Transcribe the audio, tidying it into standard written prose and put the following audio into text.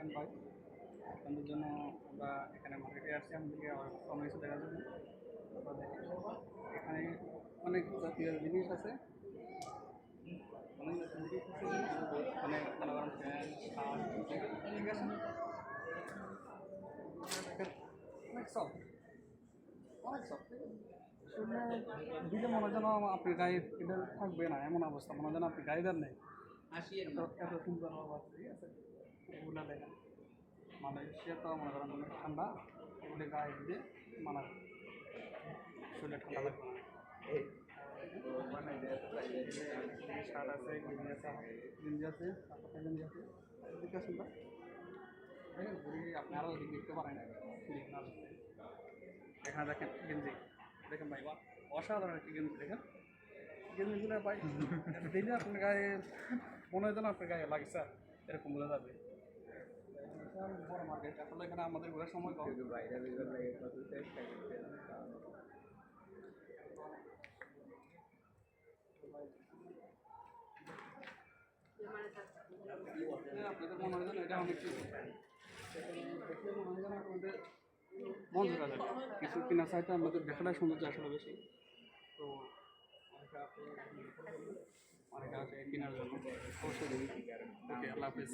দেখেন ভাই, আপনাদের জন্য আমরা এখানে মার্কেটে আসছি আমাদেরকে কম কিছু দেখার জন্য। তারপর দেখেন এখানে অনেক জাতীয় জিনিস আছে, অনেক জাতীয় জিনিস আছে, অনেক মনে করেন প্যান্ট শার্ট, ঠিক আছে, দেখেন অনেক সব, অনেক সব, ঠিক আছে। শুনে দিলে মনে হয় যেন আপনার গায়ে এটা থাকবে না, এমন অবস্থা, মনে হয় যেন আপনি গাড়িদার নেই, এত এত সুন্দর অবস্থা, ঠিক আছে। এগুলো দেখেন মালয়েশিয়া তো মনে করেন অনেক ঠান্ডা, এগুলো গায়ে দিলে মানাবে, শরীরে ঠান্ডা লাগবে না। শার্ট আছে, গেঞ্জি আছে, কাপড়ের গেঞ্জি আছে, এদিকে আসুন ভাই। দেখেন ঘুরি আপনি আরও এদিকে দেখতে পারেন, এখানে দেখেন গেঞ্জি, দেখেন ভাই অসাধারণ একটি গেঞ্জি, দেখেন গেঞ্জিগুলো ভাই দিলে আপনার গায়ে মনে হয় যেন আপনার গায়ে লাগছে এরকম বোঝা যাবে। বড় মার্কেট, আসলে এখানে আমাদের ঘোরার সময় কম। আপনাদের মনে হয় যেন এটা অনেক কিছু দেখলে মনে হয় যেন আপনাদের মন জোড়া যাবে, কিছু কিনা চাইতে আমাদের দেখাটাই সৌন্দর্য আসলে বেশি। তো অনেকে আছে কেনার জন্য, অবশ্যই ওকে, আল্লাহ হাফিজ।